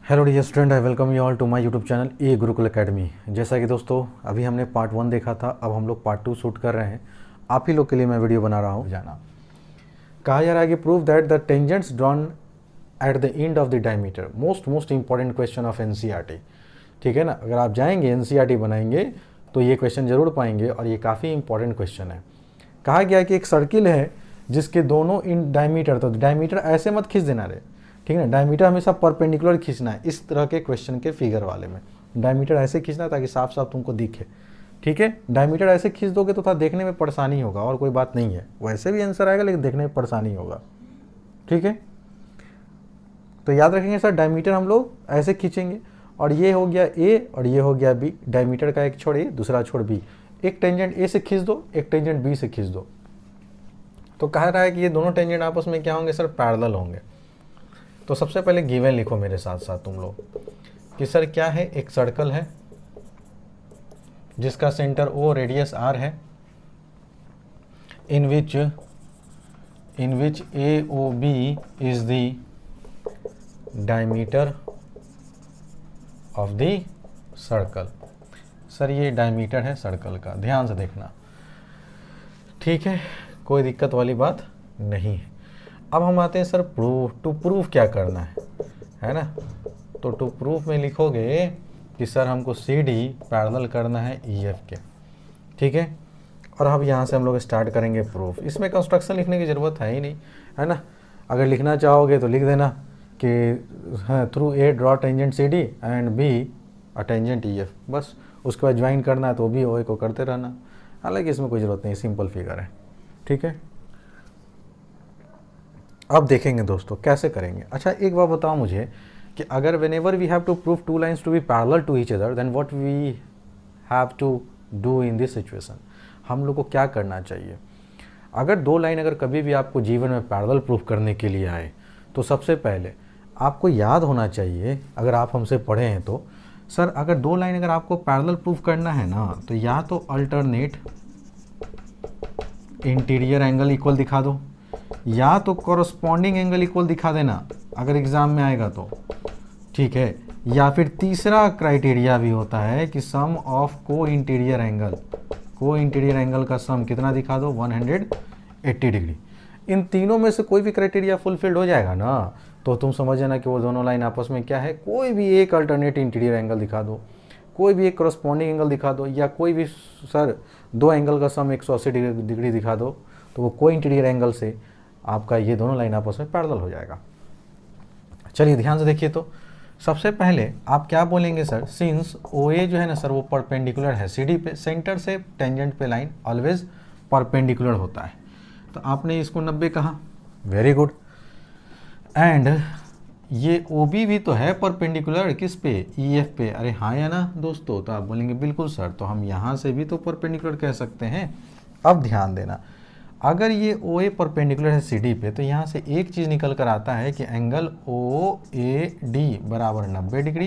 Hello dear student, I welcome you all to my YouTube channel A Gurukul Academy. जैसा कि दोस्तों अभी हमने पार्ट 1 देखा था, अब हम लोग पार्ट 2 शूट कर रहे हैं। आप ही लोग के लिए मैं वीडियो बना रहा हूँ। जाना कहा जा रहा है कि prove that the tangents drawn at the end of the diameter. Most important question of NCERT. ठीक है ना, अगर आप जाएंगे एनसीईआरटी बनाएंगे तो ये क्वेश्चन जरूर पाएंगे और ये काफ़ी इंपॉर्टेंट क्वेश्चन है। कहा गया कि एक सर्किल है जिसके दोनों इन डायमीटर, तो डायमीटर ऐसे मत खींच देना रे, ठीक है ना, डायमीटर हमेशा परपेंडिकुलर खींचना है। इस तरह के क्वेश्चन के फिगर वाले में डायमीटर ऐसे खींचना ताकि साफ साफ तुमको दिखे। ठीक है, डायमीटर ऐसे खींच दोगे तो थोड़ा देखने में परेशानी होगा और कोई बात नहीं है, वैसे भी आंसर आएगा लेकिन देखने में परेशानी होगा। ठीक है, तो याद रखेंगे सर, डायमीटर हम लोग ऐसे खींचेंगे और ये हो गया ए और ये हो गया बी। डायमीटर का एक छोड़ ए, दूसरा छोड़ बी। एक टेंजेंट ए से खींच दो, एक टेंजेंट बी से खींच दो। तो कह रहा है कि ये दोनों टेंजेंट आपस में क्या होंगे सर, पैरेलल होंगे। तो सबसे पहले गिवन लिखो मेरे साथ साथ तुम लोग कि सर क्या है, एक सर्कल है जिसका सेंटर ओ, रेडियस आर है, in which A O B is the diameter of the circle. Sir ये डायमीटर है सर्कल का, ध्यान से देखना। ठीक है, कोई दिक्कत वाली बात नहीं है। अब हम आते हैं सर प्रूफ। टू प्रूफ क्या करना है ना। तो टू प्रूफ में लिखोगे कि सर हमको सी डी पैरेलल करना है ई एफ के। ठीक है, और अब यहाँ से हम लोग स्टार्ट करेंगे प्रूफ। इसमें कंस्ट्रक्शन लिखने की ज़रूरत है ही नहीं, है ना। अगर लिखना चाहोगे तो लिख देना कि through A draw tangent C D and B a tangent E F, बस। उसके बाद ज्वाइन करना है तो भी ओ ए को करते रहना। हालांकि इसमें कोई ज़रूरत नहीं, सिंपल फिगर है। ठीक है, अब देखेंगे दोस्तों कैसे करेंगे। अच्छा एक बात बताओ मुझे कि अगर whenever we have to prove two lines to be parallel to each other, then what we have to do in this situation. हम लोग को क्या करना चाहिए। अगर दो लाइन अगर कभी भी आपको जीवन में पैरेलल प्रूफ करने के लिए आए तो सबसे पहले आपको याद होना चाहिए, अगर आप हमसे पढ़े हैं तो, सर अगर दो लाइन अगर आपको पैरेलल प्रूफ करना है ना, तो या तो अल्टरनेट इंटीरियर एंगल इक्वल दिखा दो, या तो कॉरस्पॉन्डिंग एंगल इक्वल दिखा देना अगर एग्जाम में आएगा तो। ठीक है, या फिर तीसरा क्राइटेरिया भी होता है कि सम ऑफ को इंटीरियर एंगल का सम कितना दिखा दो, 180 डिग्री। इन तीनों में से कोई भी क्राइटेरिया फुलफिल्ड हो जाएगा ना, तो तुम समझ जाना कि वो दोनों लाइन आपस में क्या है, कोई भी एक अल्टरनेट इंटीरियर एंगल दिखा दो, कोई भी एक कॉरस्पॉन्डिंग एंगल दिखा दो, या कोई भी सर दो एंगल का सम 180 डिग्री दिखा दो, तो वो कोई इंटीरियर एंगल से आपका ये दोनों लाइन आपस में पैरेलल हो जाएगा। चलिए ध्यान से देखिए। तो सबसे पहले आप क्या बोलेंगे सर, सिंस ओ ए जो है ना सर वो परपेंडिकुलर है सी डी पे, सेंटर से टेंजेंट पे लाइन ऑलवेज परपेंडिकुलर होता है, तो आपने इसको 90 कहा, वेरी गुड। एंड ये ओ बी भी तो है परपेंडिकुलर किस पे, ई एफ पे। अरे हाँ या ना दोस्तों, तो आप बोलेंगे बिल्कुल सर, तो हम यहाँ से भी तो परपेंडिकुलर कह सकते हैं। अब ध्यान देना, अगर ये ओ ए परपेंडिकुलर है सी डी पे, तो यहाँ से एक चीज़ निकल कर आता है कि एंगल ओ ए डी बराबर 90 डिग्री,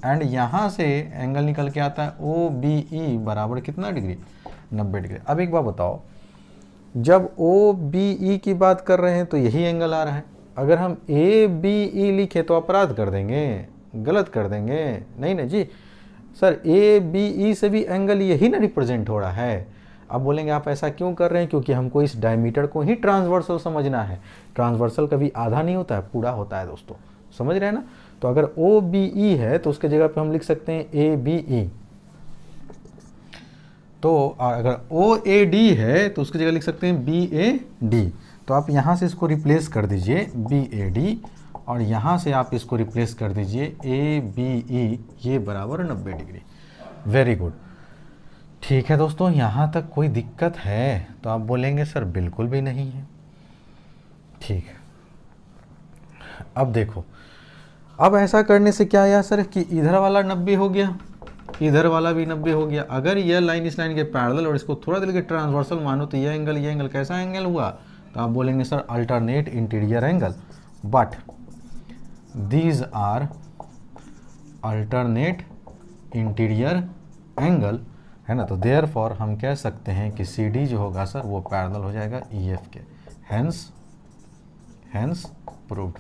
एंड यहाँ से एंगल निकल के आता है ओ बी ई बराबर कितना डिग्री, 90 डिग्री। अब एक बात बताओ, जब ओ बी ई की बात कर रहे हैं तो यही एंगल आ रहा है। अगर हम ए बी ई लिखे तो अपराध कर देंगे, गलत कर देंगे, नहीं ना जी सर, ए बी ई से भी एंगल यही ना रिप्रेजेंट हो रहा है। अब बोलेंगे आप ऐसा क्यों कर रहे हैं, क्योंकि हमको इस डायमीटर को ही ट्रांसवर्सल समझना है। ट्रांसवर्सल कभी आधा नहीं होता है, पूरा होता है दोस्तों, समझ रहे हैं ना। तो अगर ओ बी ई है तो उसके जगह पे हम लिख सकते हैं ए बी ई। तो अगर ओ ए डी है तो उसकी जगह लिख सकते हैं बी ए डी। तो आप यहाँ से इसको रिप्लेस कर दीजिए बी ए डी, और यहाँ से आप इसको रिप्लेस कर दीजिए ए बी ई, ये बराबर 90 डिग्री। Very good. ठीक है दोस्तों, यहाँ तक कोई दिक्कत है तो आप बोलेंगे सर बिल्कुल भी नहीं है। ठीक है, अब देखो, अब ऐसा करने से क्या आया सर कि इधर वाला 90 हो गया, इधर वाला भी 90 हो गया। अगर यह लाइन इस लाइन के पैरेलल और इसको थोड़ा देर के ट्रांसवर्सल मानो तो यह एंगल कैसा एंगल हुआ, तो आप बोलेंगे sir alternate interior angle, but these are alternate interior angle, है ना। तो देयरफॉर हम कह सकते हैं कि सी डी जो होगा सर वो पैरेलल हो जाएगा ई एफ के, हेंस प्रूव्ड।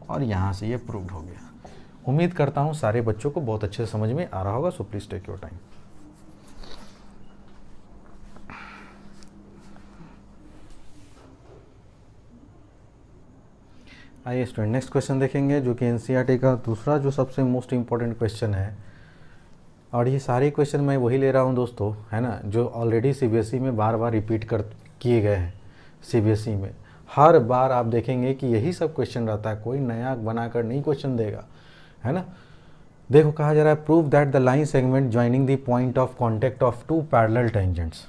और यहाँ से ये प्रूव्ड हो गया। उम्मीद करता हूँ सारे बच्चों को बहुत अच्छे से समझ में आ रहा होगा। So please take your time. आइए स्टूडेंट नेक्स्ट क्वेश्चन देखेंगे, जो कि एनसीईआरटी का दूसरा जो सबसे मोस्ट इम्पॉर्टेंट क्वेश्चन है। और ये सारे क्वेश्चन मैं वही ले रहा हूँ दोस्तों, है ना, जो ऑलरेडी सीबीएसई में बार बार रिपीट किए गए हैं। सीबीएसई में हर बार आप देखेंगे कि यही सब क्वेश्चन रहता है, कोई नया बनाकर नहीं क्वेश्चन देगा, है ना। देखो कहा जा रहा है prove that the line segment joining the point of contact of two parallel tangents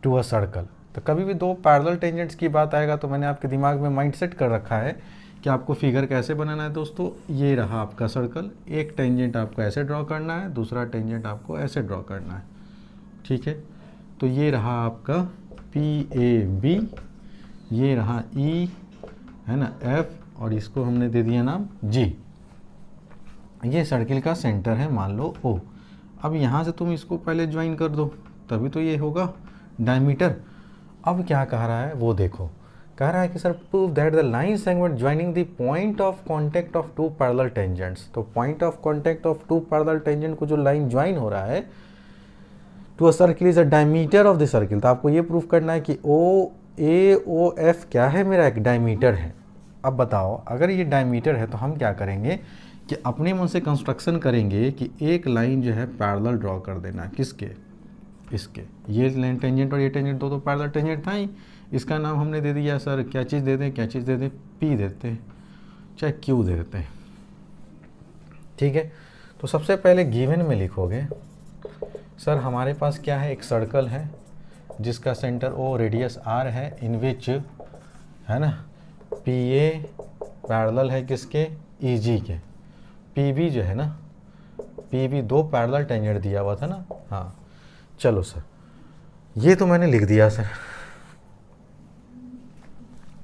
to a circle. तो कभी भी दो पैरेलल टेंजेंट्स की बात आएगा तो मैंने आपके दिमाग में माइंड सेट कर रखा है कि आपको फिगर कैसे बनाना है दोस्तों। ये रहा आपका सर्कल, एक टेंजेंट आपको ऐसे ड्रॉ करना है, दूसरा टेंजेंट आपको ऐसे ड्रॉ करना है, ठीक है। तो ये रहा आपका PAB, ये रहा E, है ना, F, और इसको हमने दे दिया नाम G। ये सर्किल का सेंटर है, मान लो O। अब यहाँ से तुम इसको पहले ज्वाइन कर दो, तभी तो ये होगा डायमीटर। अब क्या कह रहा है वो देखो, कह रहा है कि sir prove that the line segment joining the point of contact of two parallel tangents. तो point of contact of two parallel tangent को जो लाइन ज्वाइन हो रहा है to a circle is a diameter of the circle. तो आपको ये proof करना है कि OAOF क्या है, मेरा एक डायमीटर है। अब बताओ अगर ये डायमीटर है तो हम क्या करेंगे कि अपने मन से कंस्ट्रक्शन करेंगे कि एक लाइन जो है पैरेलल ड्रॉ कर देना, किसके, इसके। ये लाइन टेंजेंट और ये टेंजेंट तो पैरेलल टेंजेंट था ही, इसका नाम हमने दे दिया सर, क्या चीज़ दे दें, क्या चीज़ दे दें, P देते हैं, चाहे Q दे देते हैं, ठीक है। तो सबसे पहले गिवन में लिखोगे सर हमारे पास क्या है, एक सर्कल है जिसका सेंटर O, रेडियस R है, इन विच, है ना, PA पैरेलल है किसके, EG के। PB जो है ना, PB दो पैरेलल टेंजेंट दिया हुआ था ना, हाँ। चलो सर ये तो मैंने लिख दिया सर।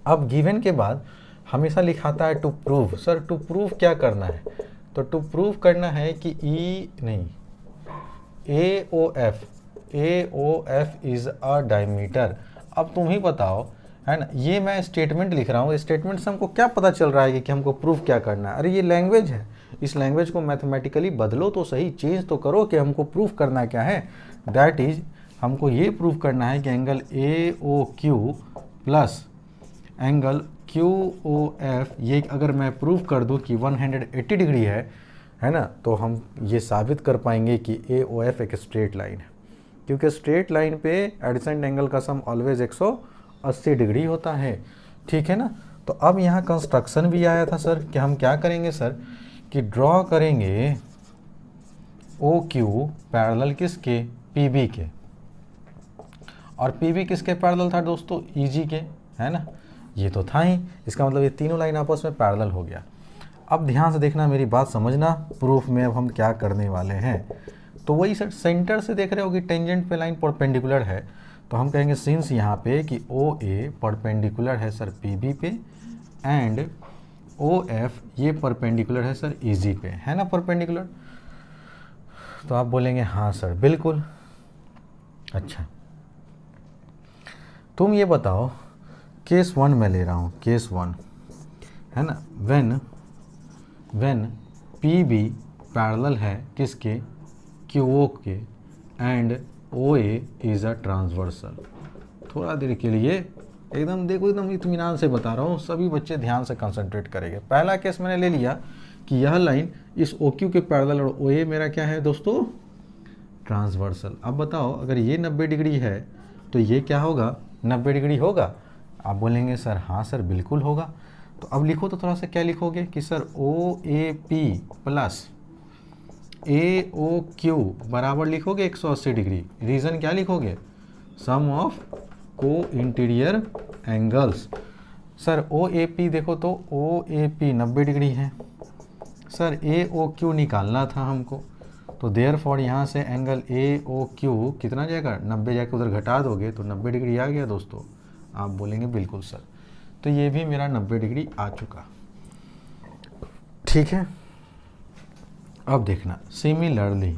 अब गिवन के बाद हमेशा लिखाता है to prove. Sir to prove क्या करना है, तो टू प्रूव करना है कि AOF इज अ डायमीटर। अब तुम ही बताओ, है ना, ये मैं स्टेटमेंट लिख रहा हूँ, स्टेटमेंट से हमको क्या पता चल रहा है कि हमको प्रूफ क्या करना है। अरे ये लैंग्वेज है, इस लैंग्वेज को मैथमेटिकली बदलो तो सही, चेंज तो करो कि हमको प्रूफ करना क्या है। दैट इज हमको ये प्रूफ करना है कि angle AOQ plus angle QOF, ये अगर मैं प्रूफ कर दूं कि 180 डिग्री है ना, तो हम ये साबित कर पाएंगे कि AOF एक स्ट्रेट लाइन है, क्योंकि स्ट्रेट लाइन पे एडजेसेंट एंगल का सम ऑलवेज 180 डिग्री होता है, ठीक है ना। तो अब यहाँ कंस्ट्रक्शन भी आया था सर कि हम क्या करेंगे सर कि ड्रॉ करेंगे OQ पैरेलल किसके, PB के, और PB किसके पैरेलल था दोस्तों, EG के, है ना। ये तो था ही, इसका मतलब ये तीनों लाइन आपस में पैरेलल हो गया। अब ध्यान से देखना, मेरी बात समझना, प्रूफ में अब हम क्या करने वाले हैं। तो वही सर सेंटर से देख रहे हो कि टेंजेंट पे लाइन परपेंडिकुलर है, तो हम कहेंगे सिंस यहाँ पे कि OA परपेंडिकुलर है सर PB पे, एंड OF ये परपेंडिकुलर है सर EG पे, है ना परपेंडिकुलर। तो आप बोलेंगे हाँ सर बिल्कुल। अच्छा तुम ये बताओ, केस 1 में ले रहा हूँ, केस 1, है ना, व्हेन PB पैरेलल है किसके, QO के, and OA is a transversal. थोड़ा देर के लिए एकदम देखो, एकदम इत्मीनान से बता रहा हूँ, सभी बच्चे ध्यान से कंसंट्रेट करेंगे। पहला केस मैंने ले लिया कि यह लाइन इस OQ के पैरेलल और OA मेरा क्या है दोस्तों, ट्रांसवर्सल। अब बताओ अगर ये 90 डिग्री है तो ये क्या होगा, 90 डिग्री होगा। आप बोलेंगे सर हाँ सर बिल्कुल होगा। तो अब लिखो तो थोड़ा सा क्या लिखोगे कि सर OAP प्लस AOQ बराबर लिखोगे 180 डिग्री। रीज़न क्या लिखोगे, सम ऑफ को इंटीरियर एंगल्स। सर OAP देखो तो OAP 90 डिग्री है सर, AOQ निकालना था हमको, तो देयरफॉर यहाँ से एंगल AOQ कितना जाएगा, 90 जाके उधर घटा दोगे तो 90 डिग्री आ गया दोस्तों। आप बोलेंगे बिल्कुल सर, तो ये भी मेरा 90 डिग्री आ चुका, ठीक है। अब देखना सिमिलरली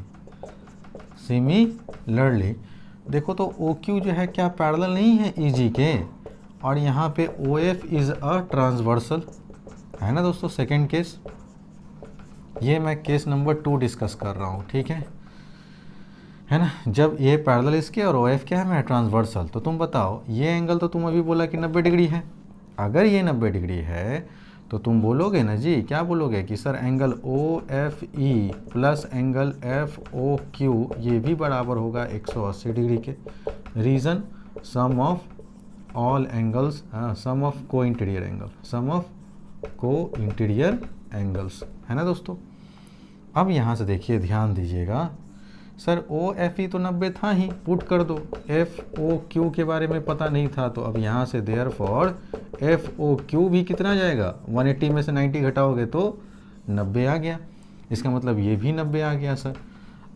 देखो तो OQ जो है क्या पैरेलल नहीं है EG के, और यहाँ पे OF इज अ ट्रांसवर्सल, है ना दोस्तों। सेकंड केस ये मैं केस नंबर 2 डिस्कस कर रहा हूँ, ठीक है ना। जब ये पैरेलल इसके और ओ एफ क्या है मेरा ट्रांसवर्सल, तो तुम बताओ ये एंगल तो तुम अभी बोला कि 90 डिग्री है। अगर ये 90 डिग्री है तो तुम बोलोगे ना जी, क्या बोलोगे कि sir angle O F E plus angle F O Q ये भी बराबर होगा 180 डिग्री के। Reason sum of all angles, sum of को इंटीरियर एंगल, सम ऑफ को इंटीरियर एंगल्स, है ना दोस्तों। अब यहाँ से देखिए, ध्यान दीजिएगा, सर ओ एफ ई तो 90 था ही, पुट कर दो। एफ ओ क्यू के बारे में पता नहीं था, तो अब यहाँ से therefore F O Q भी कितना जाएगा, 180 में से 90 घटाओगे तो 90 आ गया। इसका मतलब ये भी 90 आ गया सर।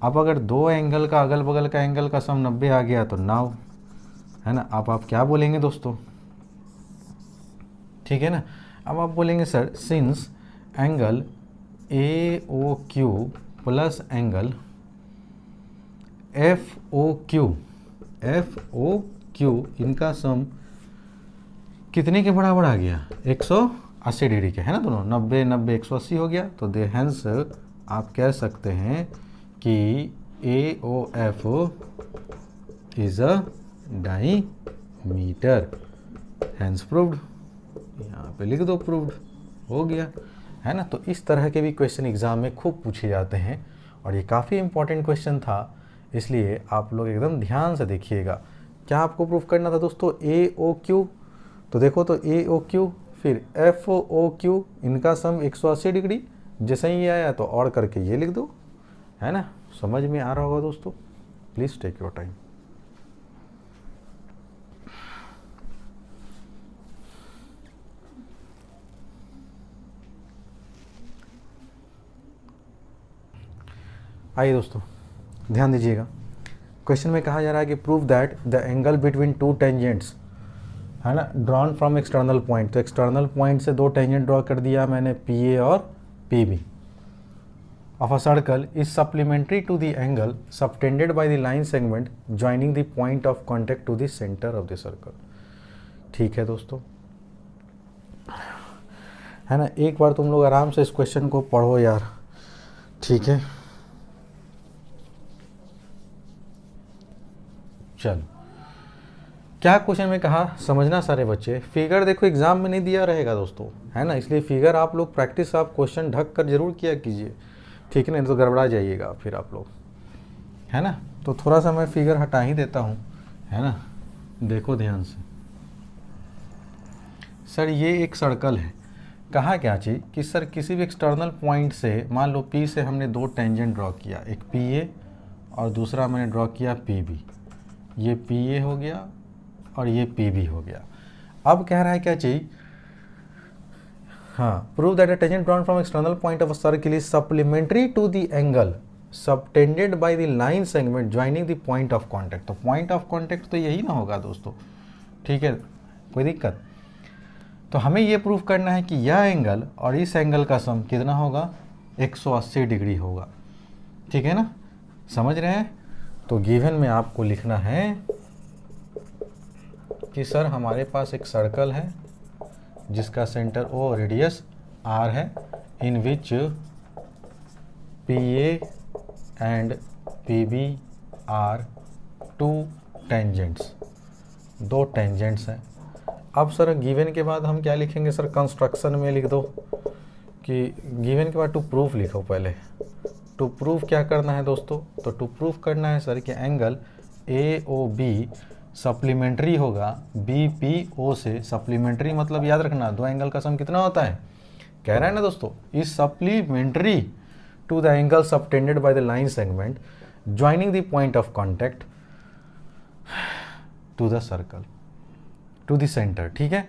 अब अगर दो एंगल का अगल बगल का एंगल का सम 90 आ गया तो नाउ, है ना। अब आप क्या बोलेंगे दोस्तों, ठीक है ना। अब आप बोलेंगे sir since angle A O Q plus angle F O Q इनका सम कितने के बराबर आ गया, 180 डिग्री के, है ना। दोनों 90 90 180 हो गया। तो दे हेंस आप कह सकते हैं कि A O F is a diameter, hence proved. यहाँ पे लिख दो प्रूव्ड, हो गया, है ना। तो इस तरह के भी क्वेश्चन एग्जाम में खूब पूछे जाते हैं और ये काफ़ी इंपॉर्टेंट क्वेश्चन था, इसलिए आप लोग एकदम ध्यान से देखिएगा। क्या आपको प्रूफ करना था दोस्तों, ए ओ क्यू, तो देखो तो ए ओ क्यू फिर एफ ओ क्यू इनका सम 180 डिग्री, जैसे ही ये आया तो और करके ये लिख दो, है ना। समझ में आ रहा होगा दोस्तों, प्लीज़ टेक योर टाइम। आइए दोस्तों ध्यान दीजिएगा, क्वेश्चन में कहा जा रहा है कि prove that the angle between two tangents, है ना, ड्रॉन फ्रॉम एक्सटर्नल पॉइंट। तो एक्सटर्नल पॉइंट से दो टेंजेंट ड्रॉ कर दिया मैंने, पी ए और P B of a circle is supplementary to the angle subtended by the line segment joining the point of contact to the centre of the circle. ठीक है दोस्तों, है ना। एक बार तुम लोग आराम से इस क्वेश्चन को पढ़ो यार, ठीक है। चलो, क्या क्वेश्चन में कहा समझना सारे बच्चे। फिगर देखो एग्जाम में नहीं दिया रहेगा दोस्तों, है ना, इसलिए फिगर आप लोग प्रैक्टिस आप क्वेश्चन ढक कर जरूर किया कीजिए, ठीक है ना, नहीं तो गड़बड़ा जाइएगा फिर आप लोग, है ना। तो थोड़ा सा मैं फिगर हटा ही देता हूँ, है ना। देखो ध्यान से, सर ये एक सर्कल है। कहा क्या चीज़ कि सर किसी भी एक्सटर्नल पॉइंट से, मान लो पी से हमने दो टेंजेंट ड्रॉ किया, एक पी ए और दूसरा मैंने ड्रॉ किया पी बी। ये पी ए हो गया और ये पी बी हो गया। अब कह रहा है क्या चाहिए, हाँ, prove that a tangent drawn from external point of a circle is supplementary to the angle subtended by the line segment joining the point of contact. तो पॉइंट ऑफ कॉन्टैक्ट तो यही ना होगा दोस्तों, ठीक है, कोई दिक्कत। तो हमें ये प्रूव करना है कि यह एंगल और इस एंगल का सम कितना होगा, 180 डिग्री होगा, ठीक है ना, समझ रहे हैं। तो गिवन में आपको लिखना है कि सर हमारे पास एक सर्कल है जिसका सेंटर ओ रेडियस आर है, in which P A and P B are two tangents, दो टेंजेंट्स हैं। अब सर गिवन के बाद हम क्या लिखेंगे, सर कंस्ट्रक्शन में लिख दो कि गिवन के बाद टू प्रूफ लिखो पहले। टू प्रूफ क्या करना है दोस्तों, तो टू प्रूफ करना है सर कि angle A O B supplementary होगा बी पी ओ से। सप्लीमेंट्री मतलब याद रखना, दो एंगल का सम कितना होता है, कह रहा है ना दोस्तों, is supplementary to the angle subtended by the line segment joining the point of contact to the circle to the centre. ठीक है,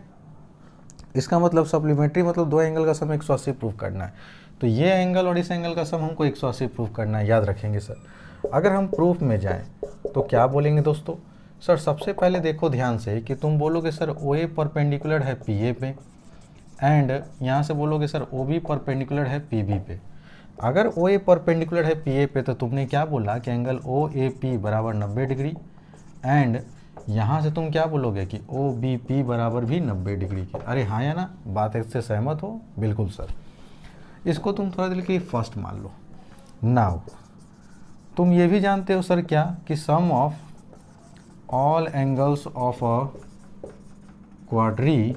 इसका मतलब सप्लीमेंट्री मतलब दो एंगल का सम 180 प्रूव करना है। तो ये एंगल और इस एंगल का सम हमको 180 प्रूव करना है, याद रखेंगे सर। अगर हम प्रूफ में जाएं तो क्या बोलेंगे दोस्तों, सर सबसे पहले देखो ध्यान से कि तुम बोलोगे सर ओ ए परपेंडिकुलर है पी ए पे, एंड यहाँ से बोलोगे सर ओ बी परपेंडिकुलर है पी बी पे। अगर ओ ए परपेंडिकुलर है पी ए पे तो तुमने क्या बोला कि एंगल ओ ए पी बराबर 90 डिग्री, एंड यहाँ से तुम क्या बोलोगे कि ओ बी पी बराबर भी 90 डिग्री के। अरे हाँ या ना, बात इससे सहमत हो, बिल्कुल सर। इसको तुम थोड़ा देर के लिए फर्स्ट मान लो। नाउ तुम ये भी जानते हो सर क्या कि sum of all angles of a quadrilateral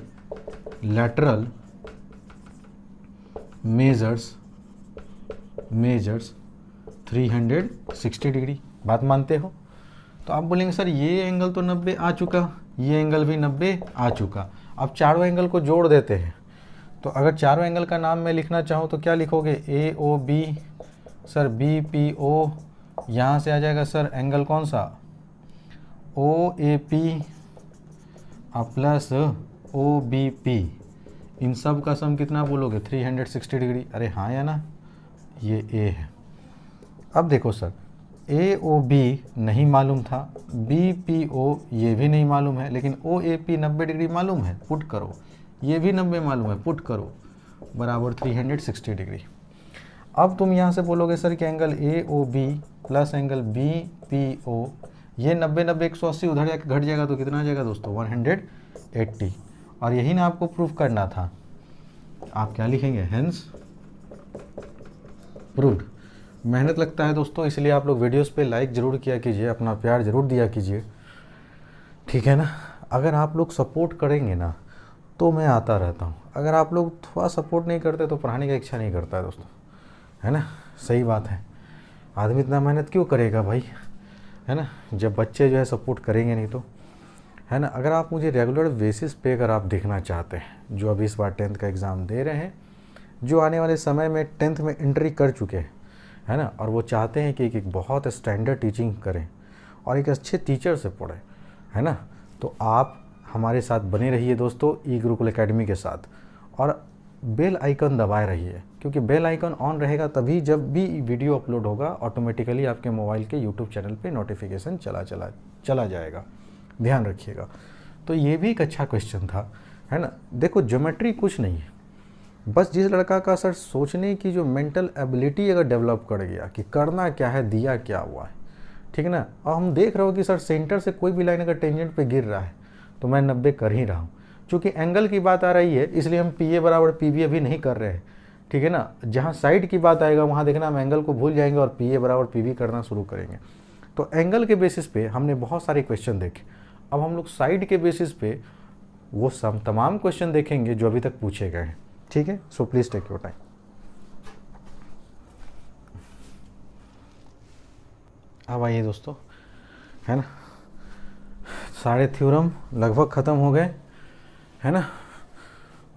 measures 360 degree. बात मानते हो? तो आप बोलेंगे सर ये एंगल तो 90 आ चुका, ये एंगल भी 90 आ चुका, अब चारों एंगल को जोड़ देते हैं। तो अगर चारों एंगल का नाम मैं लिखना चाहूँ तो क्या लिखोगे? A O B, sir B P O, यहाँ से आ जाएगा सर एंगल कौन सा? O A P plus O B P, इन सब का सम कितना बोलोगे? 360 डिग्री। अरे हाँ या ना, ये ए है। अब देखो सर, ए ओ बी नहीं मालूम था, बी पी ओ ये भी नहीं मालूम है, लेकिन ओ ए पी 90 डिग्री मालूम है, पुट करो। ये भी 90 मालूम है, पुट करो, बराबर 360 डिग्री। अब तुम यहाँ से बोलोगे सर कि angle A O B plus angle B P O, ये 90 90 180 उधर जाके घट जाएगा तो कितना आ जाएगा दोस्तों? 180। और यही ना आपको प्रूफ करना था। आप क्या लिखेंगे? Hence proved. मेहनत लगता है दोस्तों, इसलिए आप लोग वीडियोस पे लाइक ज़रूर किया कीजिए, अपना प्यार ज़रूर दिया कीजिए, ठीक है ना। अगर आप लोग सपोर्ट करेंगे ना तो मैं आता रहता हूँ, अगर आप लोग थोड़ा सपोर्ट नहीं करते तो पढ़ाने की इच्छा नहीं करता है दोस्तों, है ना। सही बात है, आदमी इतना मेहनत क्यों करेगा भाई, है ना, जब बच्चे जो है सपोर्ट करेंगे नहीं तो, है ना। अगर आप मुझे रेगुलर बेसिस पे अगर आप देखना चाहते हैं, जो अभी इस बार 10th का एग्ज़ाम दे रहे हैं, जो आने वाले समय में 10th में एंट्री कर चुके हैं, है ना, और वो चाहते हैं कि एक बहुत स्टैंडर्ड टीचिंग करें और एक अच्छे टीचर से पढ़ें, है ना, तो आप हमारे साथ बने रहिए दोस्तों ई गुरुकुल एकेडमी के साथ, और बेल आइकन दबाए रहिए, क्योंकि बेल आइकन ऑन रहेगा तभी जब भी वीडियो अपलोड होगा ऑटोमेटिकली आपके मोबाइल के यूट्यूब चैनल पे नोटिफिकेशन चला जाएगा, ध्यान रखिएगा। तो ये भी एक अच्छा क्वेश्चन था, है ना। देखो ज्योमेट्री कुछ नहीं है, बस जिस लड़का का सर सोचने की जो मेंटल एबिलिटी अगर डेवलप कर गया कि करना क्या है, दिया क्या हुआ है, ठीक है ना। और हम देख रहे हो कि सर सेंटर से कोई भी लाइन अगर टेंजेंट पे गिर रहा है तो मैं 90 कर ही रहा हूँ। चूँकि एंगल की बात आ रही है इसलिए हम पी ए बराबर पी बी अभी नहीं कर रहे हैं, ठीक है ना। जहाँ साइड की बात आएगा वहाँ देखना हम एंगल को भूल जाएंगे और पी ए बराबर पी बी करना शुरू करेंगे। तो एंगल के बेसिस पे हमने बहुत सारे क्वेश्चन देखे, अब हम लोग साइड के बेसिस पे वो तमाम क्वेश्चन देखेंगे जो अभी तक पूछे गए हैं, ठीक है। So please take your time. अब आइए दोस्तों, है ना, सारे थ्योरम लगभग ख़त्म हो गए, है ना,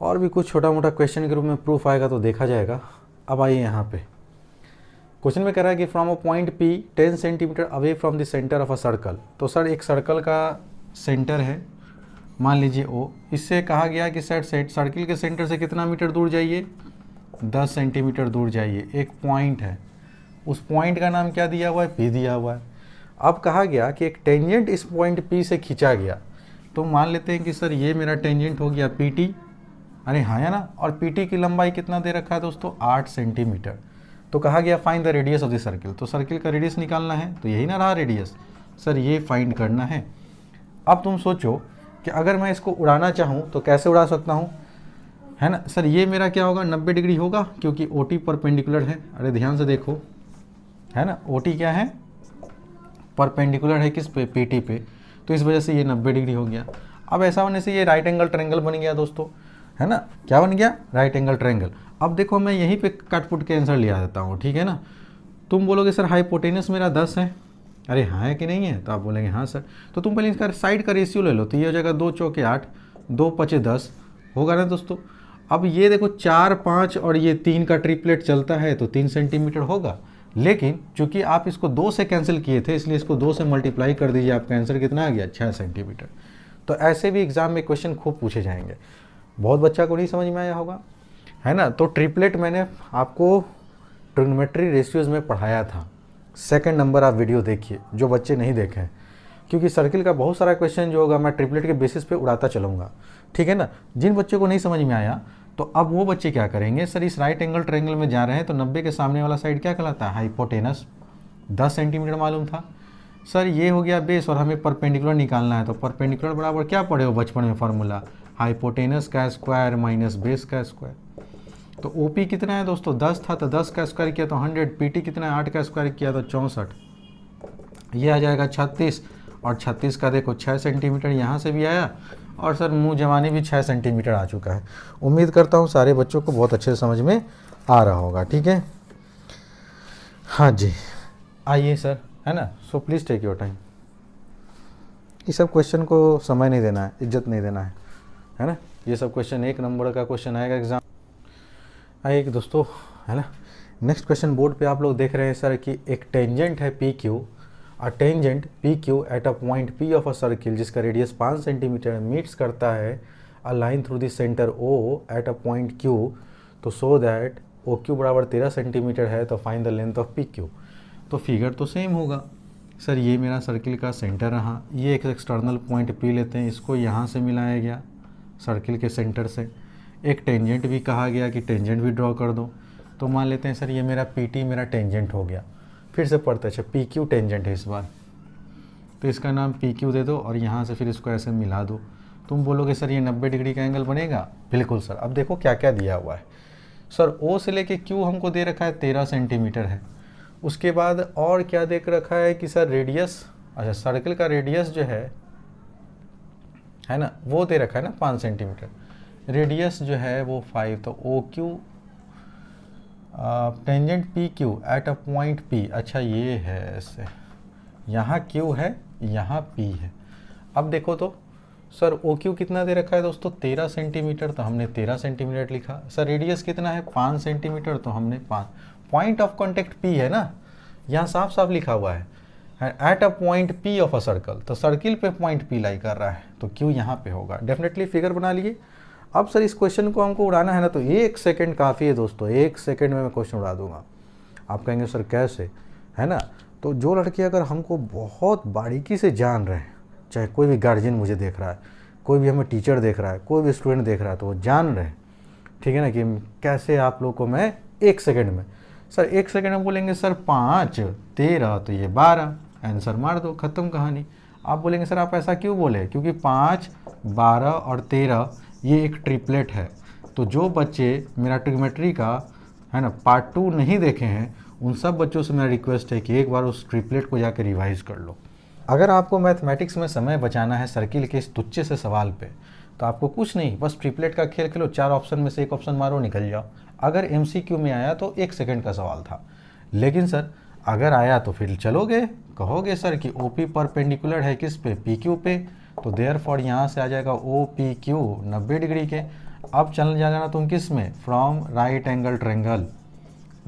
और भी कुछ छोटा मोटा क्वेश्चन के रूप में प्रूफ आएगा तो देखा जाएगा। अब आइए यहाँ पे क्वेश्चन में कह रहा है कि from a point P 10 centimetre away from the centre of a circle. तो सर एक सर्कल का सेंटर है, मान लीजिए O, इससे कहा गया कि सर सर्किल के सेंटर से कितना मीटर दूर जाइए? 10 सेंटीमीटर दूर जाइए। एक पॉइंट है, उस पॉइंट का नाम क्या दिया हुआ है? P दिया हुआ है। अब कहा गया कि एक टेंजेंट इस पॉइंट P से खींचा गया, तो मान लेते हैं कि सर ये मेरा टेंजेंट हो गया PT, अरे हाँ या ना, और PT की लंबाई कितना दे रखा है दोस्तों? 8 सेंटीमीटर। तो कहा गया find the radius of the circle, तो सर्किल का रेडियस निकालना है, तो यही ना रहा रेडियस, सर ये फाइंड करना है। अब तुम सोचो कि अगर मैं इसको उड़ाना चाहूँ तो कैसे उड़ा सकता हूँ, है ना। सर ये मेरा क्या होगा? 90 डिग्री होगा, क्योंकि OT परपेंडिकुलर है। अरे ध्यान से देखो, है ना, OT क्या है? परपेंडिकुलर है किस पे? PT पे, तो इस वजह से ये 90 डिग्री हो गया। अब ऐसा होने से ये राइट एंगल ट्रायंगल बन गया दोस्तों, है ना। क्या बन गया? Right angle triangle. अब देखो मैं यहीं पे कट पुट के आंसर लिया देता हूँ, ठीक है ना। तुम बोलोगे सर हाइपोटेनस मेरा 10 है, अरे हाँ है कि नहीं है? तो आप बोलेंगे हाँ सर। तो तुम पहले इसका साइड का रेशियो ले लो, तो ये हो जाएगा 2 चौके 8, 2 पचे 10 होगा ना दोस्तों। अब ये देखो 4 5 और ये 3 का ट्रिपलेट चलता है तो 3 सेंटीमीटर होगा, लेकिन चूंकि आप इसको 2 से कैंसिल किए थे इसलिए इसको 2 से मल्टीप्लाई कर दीजिए, आपका आंसर कितना आ गया? 6 सेंटीमीटर। तो ऐसे भी एग्जाम में क्वेश्चन खूब पूछे जाएंगे। बहुत बच्चा को नहीं समझ में आया होगा, है ना। तो ट्रिपलेट मैंने आपको ट्रिग्नोमेट्री रेशियोज में पढ़ाया था, 2nd नंबर आप वीडियो देखिए जो बच्चे नहीं देखे हैं, क्योंकि सर्किल का बहुत सारा क्वेश्चन जो होगा मैं ट्रिपलेट के बेसिस पे उड़ाता चलूँगा, ठीक है ना। जिन बच्चों को नहीं समझ में आया तो अब वो बच्चे क्या करेंगे? सर इस राइट एंगल ट्रायंगल में जा रहे हैं तो 90 के सामने वाला साइड क्या कहलाता है? हाइपोटेनस। 10 सेंटीमीटर मालूम था। सर ये हो गया बेस और हमें परपेंडिकुलर निकालना है, तो परपेंडिकुलर बराबर क्या पढ़े हो बचपन में? फार्मूला हाइपोटेनस का स्क्वायर माइनस बेस का स्क्वायर। तो OP कितना है दोस्तों, 10 था तो 10 का स्क्वायर किया तो 100, PT कितना है, 8 का स्क्वायर किया तो 64, ये आ जाएगा 36, और 36 का देखो 6 सेंटीमीटर यहाँ से भी आया, और सर मुंह जवानी भी 6 सेंटीमीटर आ चुका है। उम्मीद करता हूँ सारे बच्चों को बहुत अच्छे समझ में आ रहा होगा, ठीक है। हाँ जी, आइए सर, है ना। So please take your time. ये सब क्वेश्चन को समय नहीं देना है, इज्जत नहीं देना है ना। ये सब क्वेश्चन 1 नंबर का क्वेश्चन आएगा एग्जाम। आइए दोस्तों, है ना। नेक्स्ट क्वेश्चन बोर्ड पे आप लोग देख रहे हैं सर कि एक टेंजेंट है PQ, a tangent PQ at a point P of a circle जिसका रेडियस 5 सेंटीमीटर मीट्स करता है a line through the centre O at a point Q, तो सो दैट OQ बराबर 13 सेंटीमीटर है, तो find the length of PQ। तो figure तो same होगा सर, ये मेरा सर्किल का सेंटर रहा, ये एक एक्सटर्नल पॉइंट P लेते हैं, इसको यहाँ से मिलाया गया सर्किल के सेंटर से। एक टेंजेंट भी कहा गया कि टेंजेंट भी ड्रॉ कर दो, तो मान लेते हैं सर ये मेरा PT मेरा टेंजेंट हो गया। फिर से पढ़ते हैं, अच्छा PQ टेंजेंट है इस बार, तो इसका नाम PQ दे दो और यहाँ से फिर इसको ऐसे मिला दो। तुम बोलोगे सर ये 90 डिग्री का एंगल बनेगा, बिल्कुल सर। अब देखो क्या क्या दिया हुआ है सर, O से लेके Q हमको दे रखा है 13 सेंटीमीटर है। उसके बाद और क्या देख रखा है कि सर रेडियस, अच्छा सर्किल का रेडियस जो है ना, वो दे रखा है ना 5 सेंटीमीटर, रेडियस जो है वो 5, तो OQ tangent PQ at a point P, अच्छा ये है ऐसे, यहाँ Q है यहाँ P है। अब देखो तो सर OQ कितना दे रखा है दोस्तों, 13 सेंटीमीटर, तो हमने 13 सेंटीमीटर लिखा। सर रेडियस कितना है 5 सेंटीमीटर, तो हमने 5। पॉइंट ऑफ कॉन्टेक्ट P है ना, यहाँ साफ साफ लिखा हुआ है at a point P of a circle, तो सर्किल पे पॉइंट P लाई कर रहा है, तो Q यहाँ पे होगा। डेफिनेटली फिगर बना लिए। अब सर इस क्वेश्चन को हमको उड़ाना है ना, तो 1 सेकंड काफ़ी है दोस्तों, 1 सेकंड में मैं क्वेश्चन उड़ा दूंगा। आप कहेंगे सर कैसे, है ना। तो जो लड़के अगर हमको बहुत बारीकी से जान रहे हैं, चाहे कोई भी गार्जियन मुझे देख रहा है, कोई भी हमें टीचर देख रहा है, कोई भी स्टूडेंट देख रहा है, तो वो जान रहे हैं, ठीक है ना, कि कैसे आप लोग को मैं 1 सेकंड में, सर 1 सेकंड में बोलेंगे सर 5 13 तो ये 12, आंसर मार दो, ख़त्म कहानी। आप बोलेंगे सर आप ऐसा क्यों बोले, क्योंकि 5 12 और 13 ये एक ट्रिपलेट है। तो जो बच्चे मेरा ट्रिग्नोमेट्री का, है ना, पार्ट 2 नहीं देखे हैं, उन सब बच्चों से मेरा रिक्वेस्ट है कि एक बार उस ट्रिपलेट को जाकर रिवाइज कर लो। अगर आपको मैथमेटिक्स में समय बचाना है सर्किल के इस तुच्छ से सवाल पे, तो आपको कुछ नहीं, बस ट्रिपलेट का खेल खेलो, 4 ऑप्शन में से एक ऑप्शन मारो, निकल जाओ। अगर MCQ में आया तो 1 सेकंड का सवाल था, लेकिन सर अगर आया तो फिर चलोगे, कहोगे सर कि OP परपेंडिकुलर है किस पे, PQ पे, तो देयरफॉर यहाँ से आ जाएगा OPQ 90 डिग्री के। अब चल जाना तुम किस में, फ्रॉम राइट एंगल ट्रायंगल।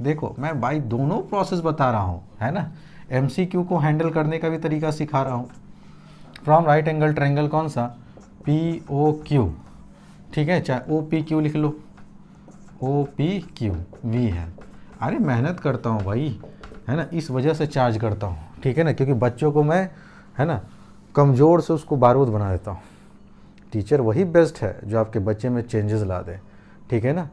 देखो मैं भाई दोनों प्रोसेस बता रहा हूँ, है ना, MCQ को हैंडल करने का भी तरीका सिखा रहा हूँ। फ्रॉम राइट एंगल ट्रायंगल कौन सा, POQ, ठीक है, चाहे OPQ लिख लो, OPQ V है। अरे मेहनत करता हूँ भाई, है ना, इस वजह से चार्ज करता हूँ, ठीक है ना, क्योंकि बच्चों को मैं, है ना, कमज़ोर से उसको बारूद बना देता हूँ। टीचर वही बेस्ट है जो आपके बच्चे में चेंजेस ला दे, ठीक है ना।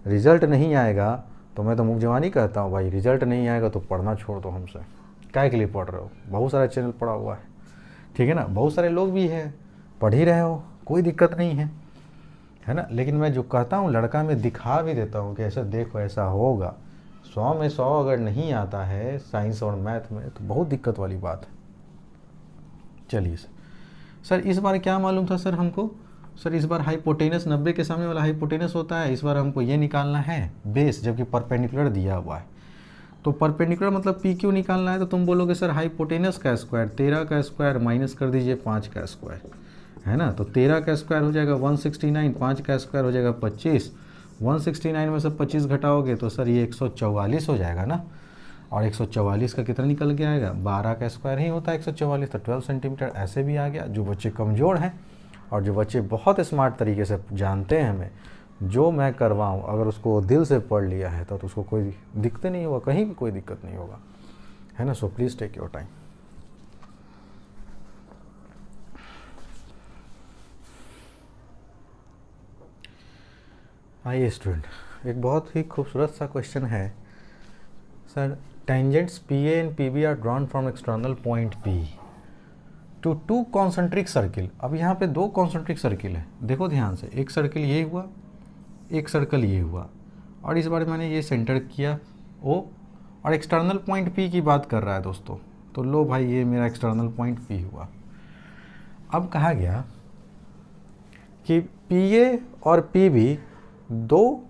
रिज़ल्ट नहीं आएगा तो मैं तो मुँह जवानी कहता हूँ भाई, रिज़ल्ट नहीं आएगा तो पढ़ना छोड़ दो हमसे, काय के लिए पढ़ रहे हो, बहुत सारा चैनल पढ़ा हुआ है, ठीक है ना, बहुत सारे लोग भी हैं, पढ़ ही रहे हो, कोई दिक्कत नहीं है ना। लेकिन मैं जो कहता हूँ लड़का में दिखा भी देता हूँ कि ऐसा देखो ऐसा होगा। 100 में 100 अगर नहीं आता है साइंस और मैथ में तो बहुत दिक्कत वाली बात है। चलिए सर इस बार क्या मालूम था सर हमको, सर इस बार हाइपोटेनस 90 के सामने वाला हाइपोटेनस होता है, इस बार हमको ये निकालना है बेस, जबकि परपेंडिकुलर दिया हुआ है। तो परपेंडिकुलर मतलब PQ निकालना है, तो तुम बोलोगे सर हाइपोटेनस का स्क्वायर 13 का स्क्वायर माइनस कर दीजिए 5 का स्क्वायर, है ना। तो 13 का स्क्वायर हो जाएगा 169, 5 का स्क्वायर हो जाएगा 25, 169 में से 25 घटाओगे तो सर ये 144 हो जाएगा ना। और 144 का कितना निकल के आएगा, 12 का स्क्वायर ही होता है 144, तो 12 सेंटीमीटर ऐसे भी आ गया। जो बच्चे कमज़ोर हैं और जो बच्चे बहुत स्मार्ट तरीके से जानते हैं हमें, जो मैं करवाऊँ अगर उसको दिल से पढ़ लिया है तो उसको कोई दिक्कत नहीं होगा, कहीं भी कोई दिक्कत नहीं होगा, है ना। So please take your time. आइए स्टूडेंट, एक बहुत ही खूबसूरत सा क्वेश्चन है sir, tangents PA and PB are drawn from external point P to 2 concentric circle. अब यहाँ पे 2 कॉन्सेंट्रिक सर्किल है, देखो ध्यान से, एक सर्किल ये हुआ, एक सर्कल ये हुआ, और इस बार मैंने ये सेंटर किया O, और एक्सटर्नल पॉइंट P की बात कर रहा है दोस्तों, तो लो भाई ये मेरा एक्सटर्नल पॉइंट P हुआ। अब कहा गया कि PA और PB दो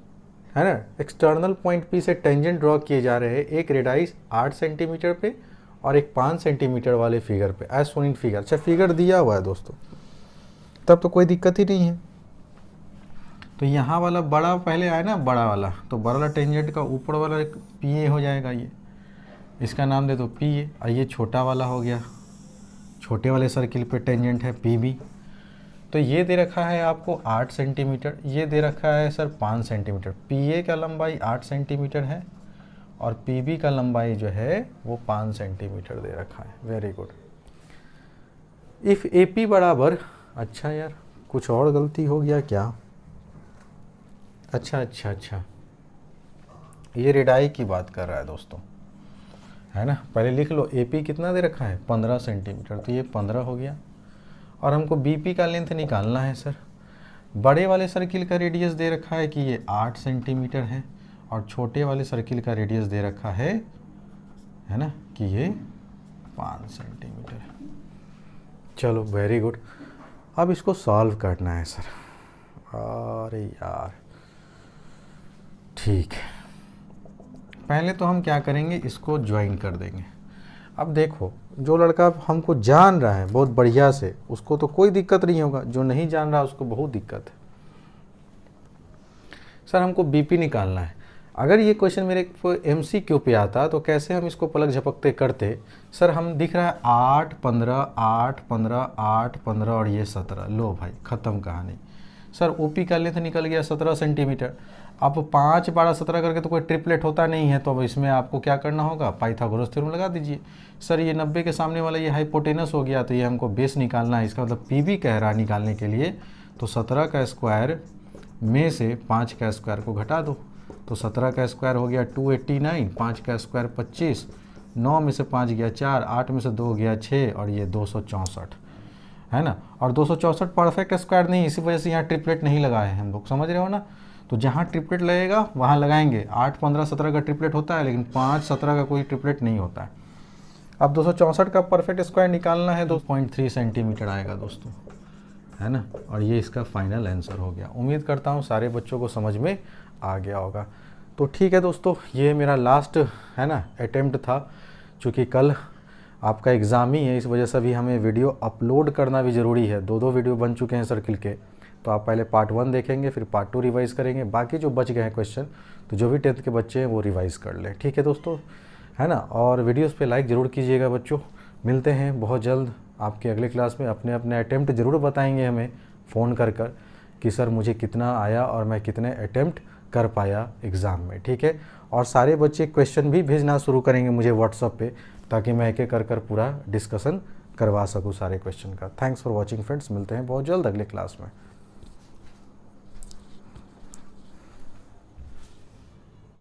है ना एक्सटर्नल पॉइंट P से टेंजेंट ड्रॉ किए जा रहे हैं, एक रेडाइस 8 सेंटीमीटर पे और एक 5 सेंटीमीटर वाले फिगर पे, एज शोन इन फिगर। अच्छा फिगर दिया हुआ है दोस्तों, तब तो कोई दिक्कत ही नहीं है। तो यहाँ वाला बड़ा पहले आया ना, बड़ा वाला, तो बड़ा वाला टेंजेंट का ऊपर वाला एक PA हो जाएगा, ये इसका नाम दे दो PA, और ये छोटा वाला हो गया, छोटे वाले सर्किल पे टेंजेंट है PB। तो ये दे रखा है आपको 8 सेंटीमीटर, ये दे रखा है सर 5 सेंटीमीटर। PA का लंबाई 8 सेंटीमीटर है और PB का लंबाई जो है वो 5 सेंटीमीटर दे रखा है। Very good. इफ़ AP बराबर, अच्छा यार कुछ और गलती हो गया क्या? अच्छा, ये रेडाई की बात कर रहा है दोस्तों, है ना। पहले लिख लो AP कितना दे रखा है 15 सेंटीमीटर, तो ये 15 हो गया। और हमको BP का लेंथ निकालना है सर। बड़े वाले सर्किल का रेडियस दे रखा है कि ये 8 सेंटीमीटर है और छोटे वाले सर्किल का रेडियस दे रखा है ना, कि ये 5 सेंटीमीटर है। चलो वेरी गुड। अब इसको सॉल्व करना है सर। अरे यार ठीक है, पहले तो हम क्या करेंगे, इसको ज्वाइन कर देंगे। अब देखो जो लड़का हमको जान रहा है बहुत बढ़िया से, उसको तो कोई दिक्कत नहीं होगा, जो नहीं जान रहा उसको बहुत दिक्कत है। सर हमको BP निकालना है। अगर ये क्वेश्चन मेरे को MCQ पे आता तो कैसे हम इसको पलक झपकते करते। सर हम दिख रहा है 8 15 8 15 8 15 और ये 17, लो भाई ख़त्म कहानी। सर OP का लेंथ निकल गया 17 सेंटीमीटर। अब 5 12 17 करके तो कोई ट्रिपलेट होता नहीं है, तो अब इसमें आपको क्या करना होगा, पाइथागोरस थ्योरम लगा दीजिए। सर ये 90 के सामने वाला ये हाइपोटेनस हो गया, तो ये हमको बेस निकालना है। इसका मतलब PB कह रहा है निकालने के लिए, तो 17 का स्क्वायर में से 5 का स्क्वायर को घटा दो, तो 17 का स्क्वायर हो गया 289, 5 का स्क्वायर 25, 9 में से 5 गया 4, 8 में से 2 गया 6 और ये 264 है ना। और 264 परफेक्ट स्क्वायर नहीं, इसी वजह से यहाँ ट्रिपलेट नहीं लगाए हैं हम लोग, समझ रहे हो ना। तो जहाँ ट्रिपलेट लगेगा वहाँ लगाएंगे। 8 15 17 का ट्रिपलेट होता है, लेकिन 5 17 का कोई ट्रिपलेट नहीं होता है। अब 264 का परफेक्ट स्क्वायर निकालना है, 2.3 सेंटीमीटर आएगा दोस्तों, है ना। और ये इसका फाइनल आंसर हो गया। उम्मीद करता हूँ सारे बच्चों को समझ में आ गया होगा। तो ठीक है दोस्तों, ये मेरा लास्ट है ना अटेम्प्ट था। चूँकि कल आपका एग्ज़ाम ही है, इस वजह से भी हमें वीडियो अपलोड करना भी ज़रूरी है। 2 वीडियो बन चुके हैं सर्किल के, तो आप पहले पार्ट 1 देखेंगे, फिर पार्ट 2 रिवाइज़ करेंगे। बाकी जो बच गए हैं क्वेश्चन, तो जो भी 10th के बच्चे हैं वो रिवाइज़ कर लें, ठीक है दोस्तों, है ना। और वीडियोस पे लाइक ज़रूर कीजिएगा बच्चों। मिलते हैं बहुत जल्द आपके अगले क्लास में। अपने अपने अटेम्प्ट ज़रूर बताएंगे हमें फ़ोन कर कि सर मुझे कितना आया और मैं कितने अटेम्प्ट कर पाया एग्ज़ाम में, ठीक है। और सारे बच्चे क्वेश्चन भी भेजना शुरू करेंगे मुझे व्हाट्सअप पे, ताकि मैं एक एक कर पूरा डिस्कशन करवा सकूँ सारे क्वेश्चन का। थैंक्स फॉर वॉचिंग फ्रेंड्स, मिलते हैं बहुत जल्द अगले क्लास में।